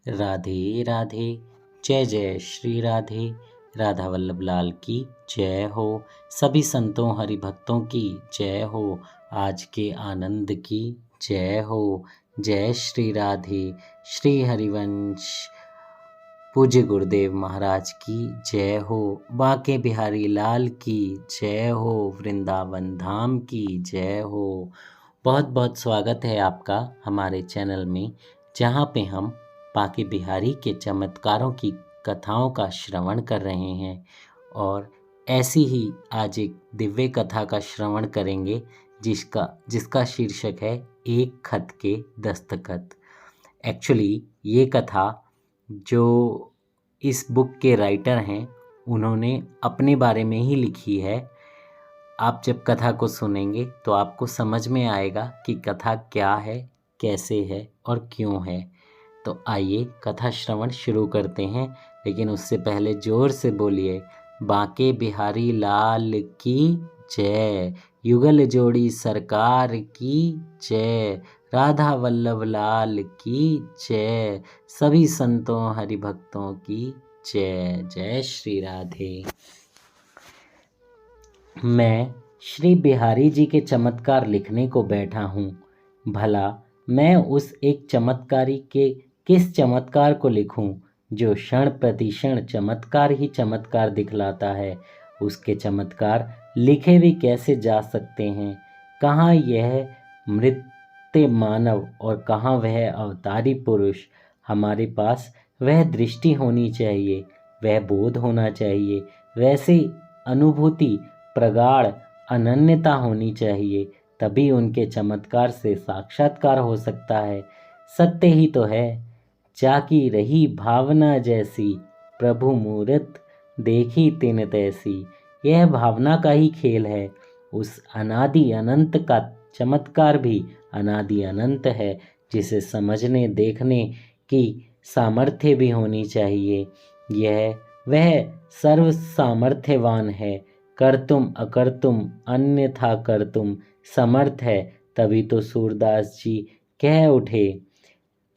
राधे राधे। जय जय श्री राधे। राधा वल्लभ लाल की जय हो। सभी संतों हरि भक्तों की जय हो। आज के आनंद की जय हो। जय श्री राधे। श्री हरिवंश पूज्य गुरुदेव महाराज की जय हो। बांके बिहारी लाल की जय हो। वृंदावन धाम की जय हो। बहुत बहुत स्वागत है आपका हमारे चैनल में, जहाँ पे हम बांके बिहारी के चमत्कारों की कथाओं का श्रवण कर रहे हैं। और ऐसी ही आज एक दिव्य कथा का श्रवण करेंगे जिसका शीर्षक है एक खत के दस्तखत। एक्चुअली ये कथा जो इस बुक के राइटर हैं उन्होंने अपने बारे में ही लिखी है। आप जब कथा को सुनेंगे तो आपको समझ में आएगा कि कथा क्या है, कैसे है और क्यों है। तो आइए कथा श्रवण शुरू करते हैं, लेकिन उससे पहले जोर से बोलिए बांके बिहारी लाल की जय। युगल जोड़ी सरकार की जय। राधा वल्लभ लाल की जय। सभी संतों हरि भक्तों की जय। जय श्री राधे। मैं श्री बिहारी जी के चमत्कार लिखने को बैठा हूँ। भला मैं उस एक चमत्कारी के किस चमत्कार को लिखूं जो क्षण प्रतिक्षण चमत्कार ही चमत्कार दिखलाता है। उसके चमत्कार लिखे भी कैसे जा सकते हैं। कहाँ यह मृत्य मानव और कहाँ वह अवतारी पुरुष। हमारे पास वह दृष्टि होनी चाहिए, वह बोध होना चाहिए, वैसी अनुभूति प्रगाढ़ अनन्यता होनी चाहिए, तभी उनके चमत्कार से साक्षात्कार हो सकता है। सत्य ही तो है, जाकी रही भावना जैसी, प्रभु मूरत देखी तिन तैसी। यह भावना का ही खेल है। उस अनादि अनंत का चमत्कार भी अनादि अनंत है, जिसे समझने देखने की सामर्थ्य भी होनी चाहिए। यह वह सर्व सामर्थ्यवान है, कर्तुम अकर्तुम अन्यथा कर्तुम समर्थ है। तभी तो सूरदास जी कह उठे,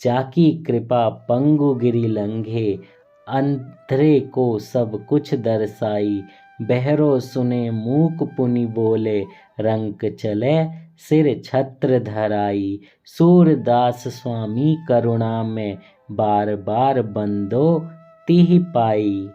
जाकी कृपा पंगु गिरि लंघे, अंधरे को सब कुछ दर्शाई। बहरो सुने मूक पुनि बोले, रंक चले सिर छत्र धराई। सूरदास स्वामी करुणा में बार बार बंदो तिहि पाई।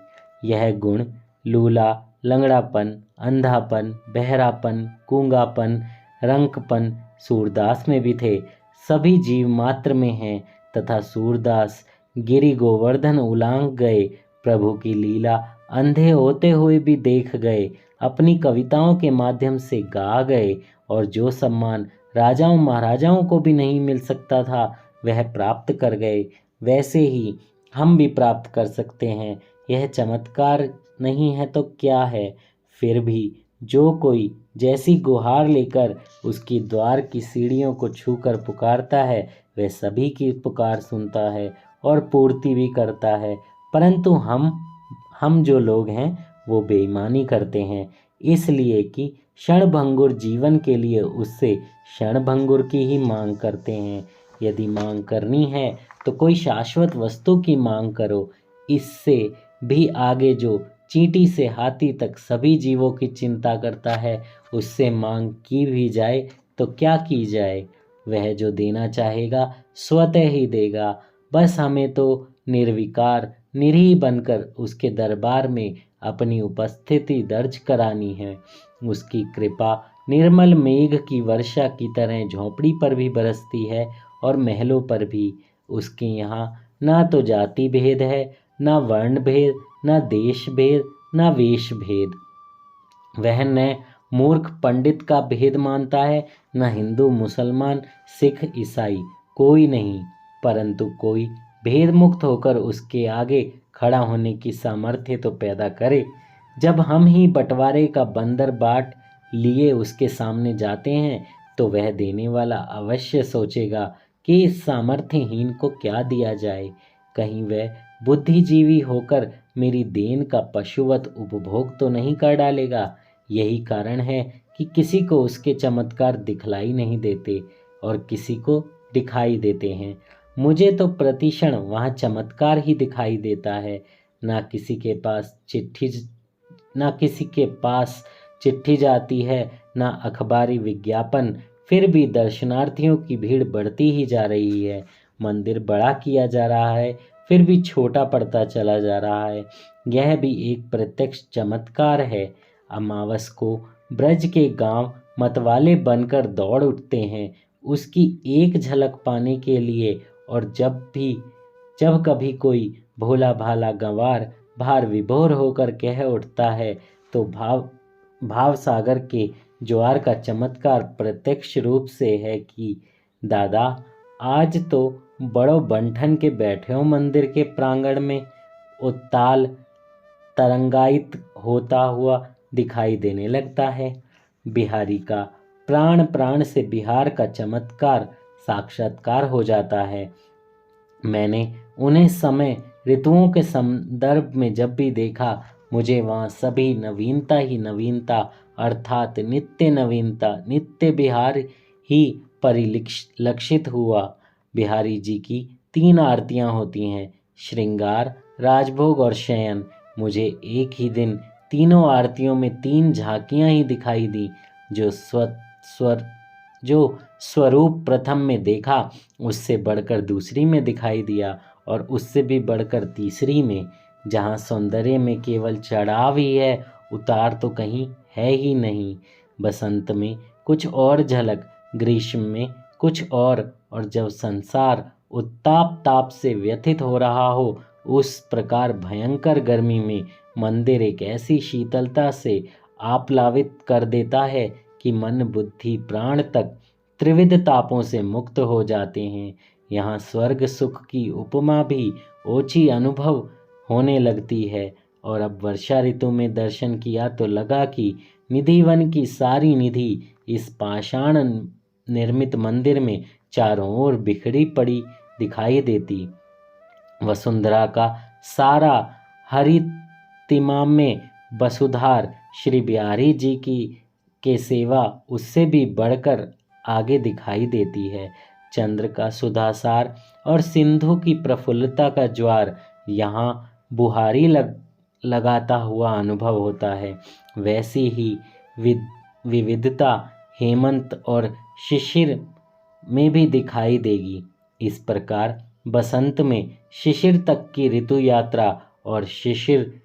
यह गुण लूला, लंगड़ापन, अंधापन, बहरापन, गूंगापन, रंकपन सूरदास में भी थे, सभी जीव मात्र में हैं। तथा सूरदास गिरि गोवर्धन उलांघ गए, प्रभु की लीला अंधे होते हुए भी देख गए, अपनी कविताओं के माध्यम से गा गए, और जो सम्मान राजाओं महाराजाओं को भी नहीं मिल सकता था वह प्राप्त कर गए। वैसे ही हम भी प्राप्त कर सकते हैं। यह चमत्कार नहीं है तो क्या है। फिर भी जो कोई जैसी गुहार लेकर उसकी द्वार की सीढ़ियों को छूकर पुकारता है, वह सभी की पुकार सुनता है और पूर्ति भी करता है। परंतु हम जो लोग हैं वो बेईमानी करते हैं, इसलिए कि क्षणभंगुर जीवन के लिए उससे क्षणभंगुर की ही मांग करते हैं। यदि मांग करनी है तो कोई शाश्वत वस्तु की मांग करो। इससे भी आगे जो चींटी से हाथी तक सभी जीवों की चिंता करता है, उससे मांग की भी जाए तो क्या की जाए। वह जो देना चाहेगा स्वतः ही देगा। बस हमें तो निर्विकार निरीह बनकर उसके दरबार में अपनी उपस्थिति दर्ज करानी है। उसकी कृपा निर्मल मेघ की वर्षा की तरह झोंपड़ी पर भी बरसती है और महलों पर भी। उसके यहाँ ना तो जाति भेद है, ना वर्ण भेद, ना देश भेद, ना वेश भेद। वह न मूर्ख पंडित का भेद मानता है, न हिंदू मुसलमान सिख ईसाई, कोई नहीं। परंतु कोई भेद मुक्त होकर उसके आगे खड़ा होने की सामर्थ्य तो पैदा करे। जब हम ही बंटवारे का बंदर बाट लिए उसके सामने जाते हैं, तो वह देने वाला अवश्य सोचेगा कि इस सामर्थ्यहीन को क्या दिया जाए। कहीं वह बुद्धिजीवी होकर मेरी देन का पशुवत उपभोग तो नहीं कर डालेगा। यही कारण है कि किसी को उसके चमत्कार दिखलाई नहीं देते और किसी को दिखाई देते हैं। मुझे तो प्रतिक्षण वहाँ चमत्कार ही दिखाई देता है। ना किसी के पास चिट्ठी ना किसी के पास चिट्ठी जाती है, ना अखबारी विज्ञापन, फिर भी दर्शनार्थियों की भीड़ बढ़ती ही जा रही है। मंदिर बड़ा किया जा रहा है, फिर भी छोटा पड़ता चला जा रहा है। यह भी एक प्रत्यक्ष चमत्कार है। अमावस को ब्रज के गांव मतवाले बनकर दौड़ उठते हैं उसकी एक झलक पाने के लिए। और जब कभी कोई भोला भाला गंवार भार विभोर होकर कह उठता है तो भाव सागर के ज्वार का चमत्कार प्रत्यक्ष रूप से है कि दादा आज तो बड़ो बंठन के बैठे हो मंदिर के प्रांगण में। उत्ताल तरंगायित होता हुआ दिखाई देने लगता है। बिहारी का प्राण प्राण से बिहार का चमत्कार साक्षात्कार हो जाता है। मैंने उन्हें समय ऋतुओं के संदर्भ में जब भी देखा, मुझे वहाँ सभी नवीनता ही नवीनता अर्थात नित्य नवीनता, नित्य बिहार ही परिलक्षित हुआ। बिहारी जी की 3 आरतियाँ होती हैं, श्रृंगार, राजभोग और शयन। मुझे एक ही दिन तीनों आरतियों में 3 झांकियाँ ही दिखाई दी। जो स्वरूप प्रथम में देखा उससे बढ़कर दूसरी में दिखाई दिया और उससे भी बढ़कर तीसरी में। जहाँ सौंदर्य में केवल चढ़ाव ही है, उतार तो कहीं है ही नहीं। बसंत में कुछ और झलक, ग्रीष्म में कुछ और जब संसार उत्ताप ताप से व्यथित हो रहा हो, उस प्रकार भयंकर गर्मी में मंदिर एक ऐसी शीतलता से आप्लावित कर देता है कि मन बुद्धि प्राण तक त्रिविध तापों से मुक्त हो जाते हैं। यहाँ स्वर्ग सुख की उपमा भी ओछी अनुभव होने लगती है। और अब वर्षा ऋतु में दर्शन किया तो लगा कि निधिवन की सारी निधि इस पाषाण निर्मित मंदिर में चारों ओर बिखरी पड़ी दिखाई देती। वसुंधरा का सारा हरितिमाम में वसुधार श्री बिहारी जी की के सेवा उससे भी बढ़कर आगे दिखाई देती है। चंद्र का सुधासार और सिंधु की प्रफुल्लता का ज्वार यहाँ बुहारी लगाता हुआ अनुभव होता है। वैसी ही विविधता हेमंत और शिशिर में भी दिखाई देगी। इस प्रकार बसंत में शिशिर तक की ऋतु यात्रा और शिशिर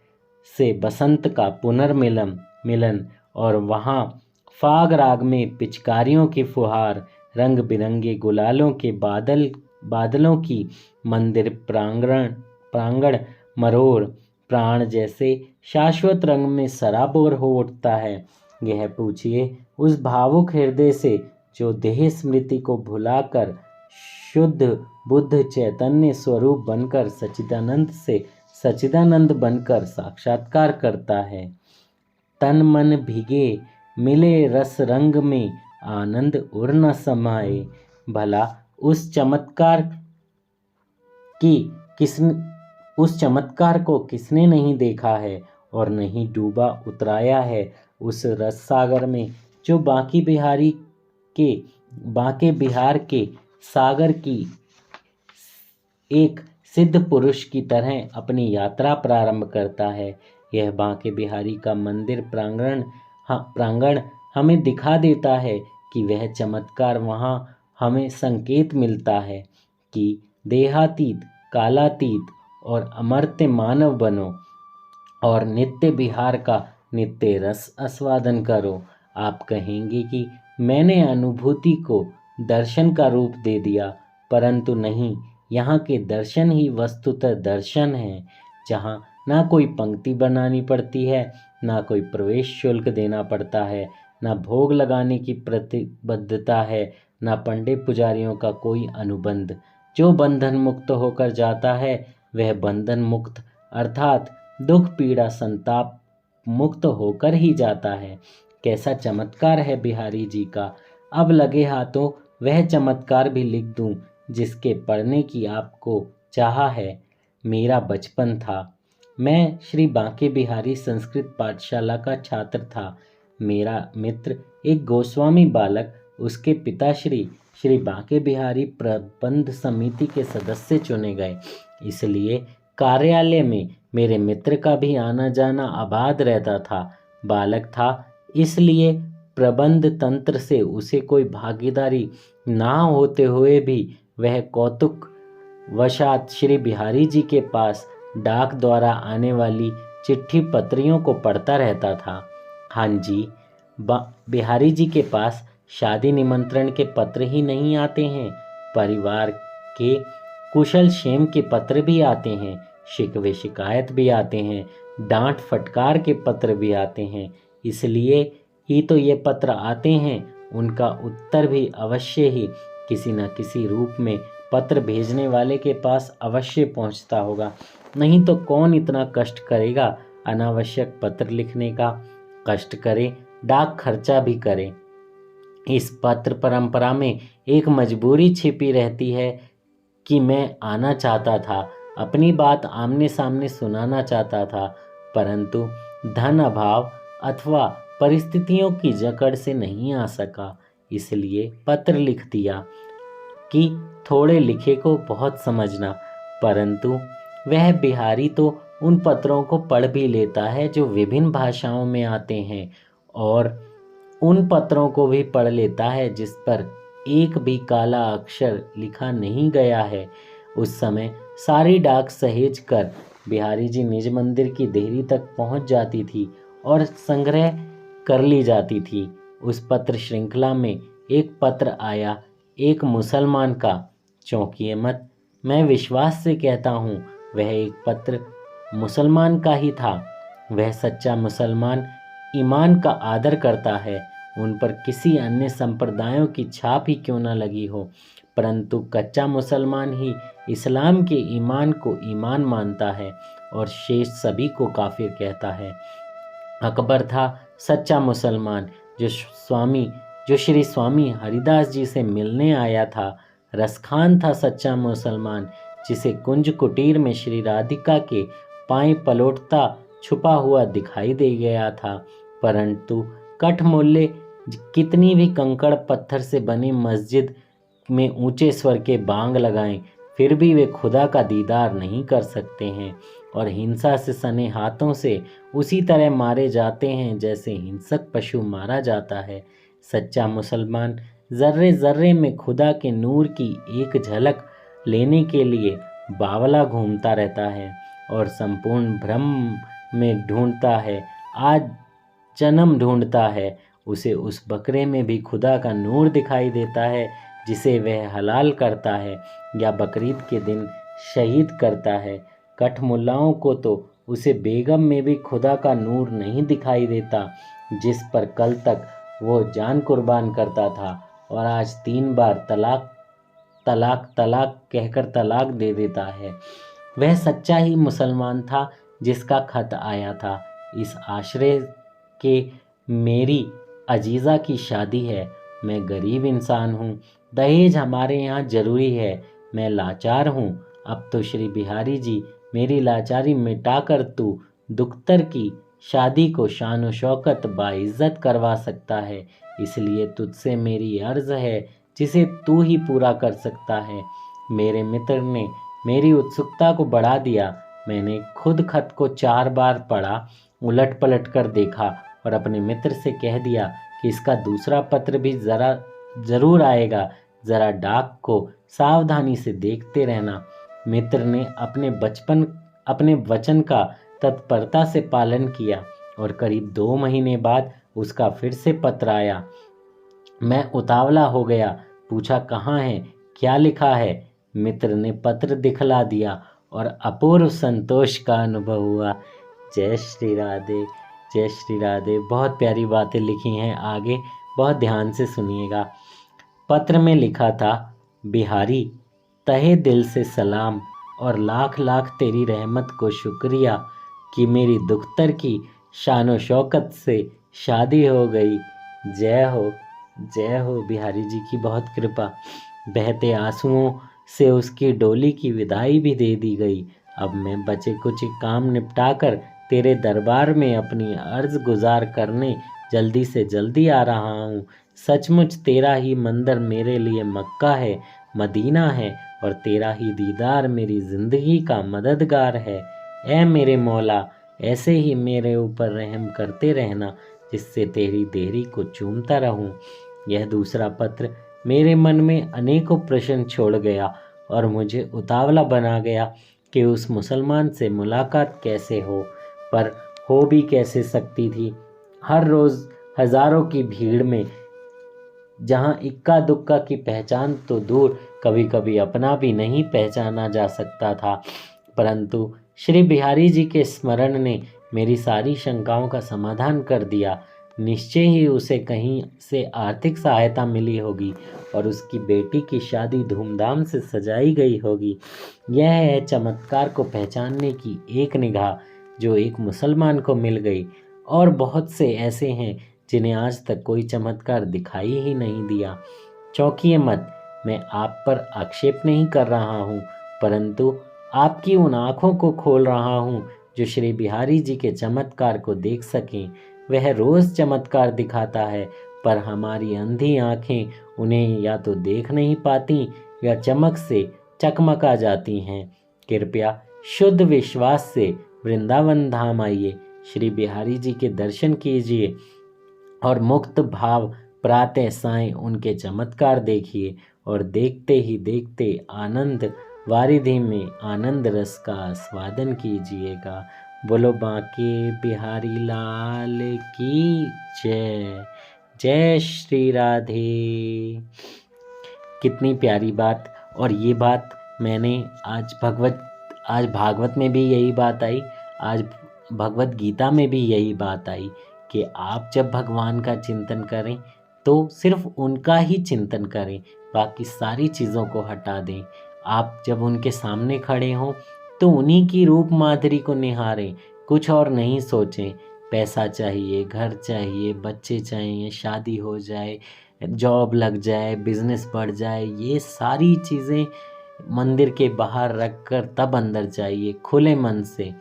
से बसंत का पुनर्मिलन और वहाँ फाग राग में पिचकारियों की फुहार, रंग बिरंगे गुलालों के बादलों की मंदिर प्रांगण मरोड़ प्राण जैसे शाश्वत रंग में सराबोर हो उठता है। यह पूछिए उस भावुक हृदय से जो देह स्मृति को भुलाकर शुद्ध बुद्ध चैतन्य स्वरूप बनकर सच्चिदानंद बनकर साक्षात्कार करता है। तन मन भीगे मिले रस रंग में आनंद उर न समाए। भला उस चमत्कार को किसने नहीं देखा है और नहीं डूबा उतराया है उस रस सागर में जो बांके बिहार के सागर की एक सिद्ध पुरुष की तरह अपनी यात्रा प्रारंभ करता है। यह बांके बिहारी का मंदिर प्रांगण हमें दिखा देता है कि वह चमत्कार वहाँ हमें संकेत मिलता है कि देहातीत कालातीत और अमर्त्य मानव बनो और नित्य बिहार का नित्य रस आस्वादन करो। आप कहेंगे कि मैंने अनुभूति को दर्शन का रूप दे दिया, परंतु नहीं, यहाँ के दर्शन ही वस्तुतः दर्शन हैं, जहाँ ना कोई पंक्ति बनानी पड़ती है, ना कोई प्रवेश शुल्क देना पड़ता है, ना भोग लगाने की प्रतिबद्धता है, ना पंडित पुजारियों का कोई अनुबंध। जो बंधन मुक्त होकर जाता है वह बंधन मुक्त अर्थात दुख पीड़ा संताप मुक्त होकर ही जाता है। कैसा चमत्कार है बिहारी जी का। अब लगे हाथों वह चमत्कार भी लिख दूं जिसके पढ़ने की आपको चाह है। मेरा बचपन था। मैं श्री बांके बिहारी संस्कृत पाठशाला का छात्र था। मेरा मित्र एक गोस्वामी बालक, उसके पिता श्री श्री बांके बिहारी प्रबंध समिति के सदस्य चुने गए। इसलिए कार्यालय में मेरे मित्र का भी आना जाना अबाध रहता था। बालक था, इसलिए प्रबंध तंत्र से उसे कोई भागीदारी ना होते हुए भी वह कौतुक वशात श्री बिहारी जी के पास डाक द्वारा आने वाली चिट्ठी पत्रियों को पढ़ता रहता था। हाँ जी, बिहारी जी के पास शादी निमंत्रण के पत्र ही नहीं आते हैं, परिवार के कुशल क्षेम के पत्र भी आते हैं, शिकवे शिकायत भी आते हैं, डांट फटकार के पत्र भी आते हैं। इसलिए ही तो ये पत्र आते हैं। उनका उत्तर भी अवश्य ही किसी न किसी रूप में पत्र भेजने वाले के पास अवश्य पहुंचता होगा। नहीं तो कौन इतना कष्ट करेगा अनावश्यक पत्र लिखने का। कष्ट करे, डाक खर्चा भी करे। इस पत्र परंपरा में एक मजबूरी छिपी रहती है कि मैं आना चाहता था, अपनी बात आमने सामने सुनाना चाहता था, परंतु धन अभाव अथवा परिस्थितियों की जकड़ से नहीं आ सका। इसलिए पत्र लिख दिया कि थोड़े लिखे को बहुत समझना। परंतु वह बिहारी तो उन पत्रों को पढ़ भी लेता है जो विभिन्न भाषाओं में आते हैं, और उन पत्रों को भी पढ़ लेता है जिस पर एक भी काला अक्षर लिखा नहीं गया है। उस समय सारी डाक सहेज कर बिहारी जी निज मंदिर की देहरी तक पहुंच जाती थी और संग्रह कर ली जाती थी। उस पत्र श्रृंखला में एक पत्र आया, एक मुसलमान का। चौंकिए मत, मैं विश्वास से कहता हूँ वह एक पत्र मुसलमान का ही था। वह सच्चा मुसलमान ईमान का आदर करता है, उन पर किसी अन्य संप्रदायों की छाप ही क्यों न लगी हो, परंतु कच्चा मुसलमान ही इस्लाम के ईमान को ईमान मानता है और शेष सभी को काफिर कहता है। अकबर था सच्चा मुसलमान जो श्री स्वामी हरिदास जी से मिलने आया था। रसखान था सच्चा मुसलमान जिसे कुंज कुटीर में श्री राधिका के पांव पलोटता छुपा हुआ दिखाई दे गया था। परंतु कठमूल्य कितनी भी कंकड़ पत्थर से बनी मस्जिद में ऊंचे स्वर के बांग लगाएं, फिर भी वे खुदा का दीदार नहीं कर सकते हैं और हिंसा से सने हाथों से उसी तरह मारे जाते हैं जैसे हिंसक पशु मारा जाता है। सच्चा मुसलमान जर्रे जर्रे में खुदा के नूर की एक झलक लेने के लिए बावला घूमता रहता है और संपूर्ण भ्रम में ढूंढता है, आज जन्म ढूंढता है। उसे उस बकरे में भी खुदा का नूर दिखाई देता है जिसे वह हलाल करता है या बकरीद के दिन शहीद करता है। कठमुल्लाओं को तो उसे बेगम में भी खुदा का नूर नहीं दिखाई देता जिस पर कल तक वो जान कुर्बान करता था और आज 3 बार तलाक तलाक तलाक कहकर तलाक दे देता है। वह सच्चा ही मुसलमान था जिसका खत आया था। इस आश्रय के मेरी अजीज़ा की शादी है। मैं गरीब इंसान हूँ, दहेज हमारे यहाँ जरूरी है। मैं लाचार हूँ। अब तो श्री बिहारी जी मेरी लाचारी मिटाकर तू दुख्तर की शादी को शान शौकत बाइज्जत करवा सकता है। इसलिए तुझसे मेरी अर्ज है जिसे तू ही पूरा कर सकता है। मेरे मित्र ने मेरी उत्सुकता को बढ़ा दिया। मैंने खुद खत को 4 बार पढ़ा, उलट पलट कर देखा और अपने मित्र से कह दिया कि इसका दूसरा पत्र भी ज़रूर आएगा, ज़रा डाक को सावधानी से देखते रहना। मित्र ने अपने वचन का तत्परता से पालन किया और करीब 2 महीने बाद उसका फिर से पत्र आया। मैं उतावला हो गया, पूछा कहाँ है, क्या लिखा है। मित्र ने पत्र दिखला दिया और अपूर्व संतोष का अनुभव हुआ। जय श्री राधे, जय श्री राधे। बहुत प्यारी बातें लिखी हैं, आगे बहुत ध्यान से सुनिएगा। पत्र में लिखा था, बिहारी तहे दिल से सलाम और लाख लाख तेरी रहमत को शुक्रिया कि मेरी दुख्तर की शानो शौकत से शादी हो गई। जय हो, जय हो। बिहारी जी की बहुत कृपा। बहते आंसुओं से उसकी डोली की विदाई भी दे दी गई। अब मैं बचे कुछ काम निपटाकर तेरे दरबार में अपनी अर्ज गुजार करने जल्दी से जल्दी आ रहा हूँ। सचमुच तेरा ही मंदिर मेरे लिए मक्का है, मदीना है, और तेरा ही दीदार मेरी ज़िंदगी का मददगार है। ऐ मेरे मौला, ऐसे ही मेरे ऊपर रहम करते रहना, जिससे तेरी देहरी को चूमता रहूं। यह दूसरा पत्र मेरे मन में अनेकों प्रश्न छोड़ गया और मुझे उतावला बना गया कि उस मुसलमान से मुलाकात कैसे हो, पर हो भी कैसे सकती थी। हर रोज़ हजारों की भीड़ में जहां इक्का दुक्का की पहचान तो दूर, कभी कभी अपना भी नहीं पहचाना जा सकता था, परंतु श्री बिहारी जी के स्मरण ने मेरी सारी शंकाओं का समाधान कर दिया। निश्चय ही उसे कहीं से आर्थिक सहायता मिली होगी और उसकी बेटी की शादी धूमधाम से सजाई गई होगी। यह है चमत्कार को पहचानने की एक निगाह जो एक मुसलमान को मिल गई, और बहुत से ऐसे हैं जिन्हें आज तक कोई चमत्कार दिखाई ही नहीं दिया। चौंकिए मत, मैं आप पर आक्षेप नहीं कर रहा हूँ, परंतु आपकी उन आँखों को खोल रहा हूँ जो श्री बिहारी जी के चमत्कार को देख सकें। वह रोज़ चमत्कार दिखाता है, पर हमारी अंधी आँखें उन्हें या तो देख नहीं पाती या चमक से चकमका जाती हैं। कृपया शुद्ध विश्वास से वृंदावन धाम आइए, श्री बिहारी जी के दर्शन कीजिए और मुक्त भाव प्रातः सायं उनके चमत्कार देखिए, और देखते ही देखते आनंद वारिधि में आनंद रस का आस्वादन कीजिएगा। बोलो बांके बिहारी लाल की जय। जय श्री राधे। कितनी प्यारी बात। और ये बात मैंने आज भागवत में भी यही बात आई, आज भगवत गीता में भी यही बात आई कि आप जब भगवान का चिंतन करें तो सिर्फ उनका ही चिंतन करें, बाकी सारी चीज़ों को हटा दें। आप जब उनके सामने खड़े हों तो उन्हीं की रूप माधुरी को निहारें, कुछ और नहीं सोचें। पैसा चाहिए, घर चाहिए, बच्चे चाहिए, शादी हो जाए, जॉब लग जाए, बिजनेस बढ़ जाए, ये सारी चीज़ें मंदिर के बाहर रख कर तब अंदर जाइए, खुले मन से,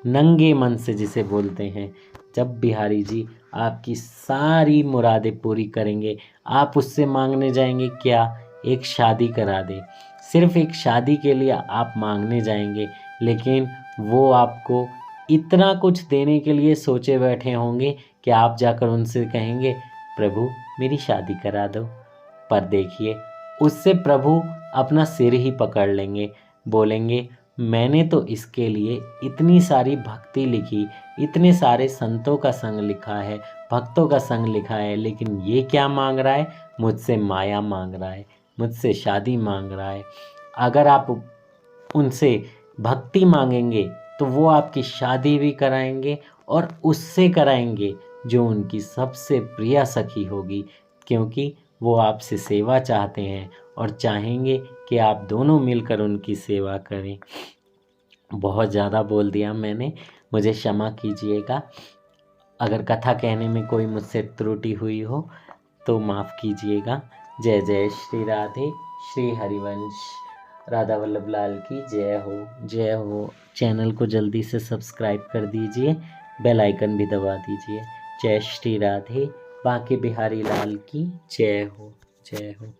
नंगे मन से जिसे बोलते हैं। जब बिहारी जी आपकी सारी मुरादें पूरी करेंगे, आप उससे मांगने जाएंगे क्या? एक शादी करा दे। सिर्फ एक शादी के लिए आप मांगने जाएंगे, लेकिन वो आपको इतना कुछ देने के लिए सोचे बैठे होंगे कि आप जाकर उनसे कहेंगे प्रभु मेरी शादी करा दो। पर देखिए उससे प्रभु अपना सिर ही पकड़ लेंगे, बोलेंगे मैंने तो इसके लिए इतनी सारी भक्ति लिखी, इतने सारे संतों का संग लिखा है, भक्तों का संग लिखा है, लेकिन ये क्या मांग रहा है? मुझसे माया मांग रहा है, मुझसे शादी मांग रहा है। अगर आप उनसे भक्ति मांगेंगे तो वो आपकी शादी भी कराएंगे और उससे कराएंगे जो उनकी सबसे प्रिय सखी होगी, क्योंकि वो आपसे सेवा चाहते हैं और चाहेंगे कि आप दोनों मिलकर उनकी सेवा करें। बहुत ज़्यादा बोल दिया मैंने, मुझे क्षमा कीजिएगा। अगर कथा कहने में कोई मुझसे त्रुटि हुई हो तो माफ़ कीजिएगा। जय जय श्री राधे। श्री हरिवंश राधा वल्लभ लाल की जय हो, जय हो। चैनल को जल्दी से सब्सक्राइब कर दीजिए, बेल आइकन भी दबा दीजिए। जय श्री राधे। बांके बिहारी लाल की जय हो, जय हो।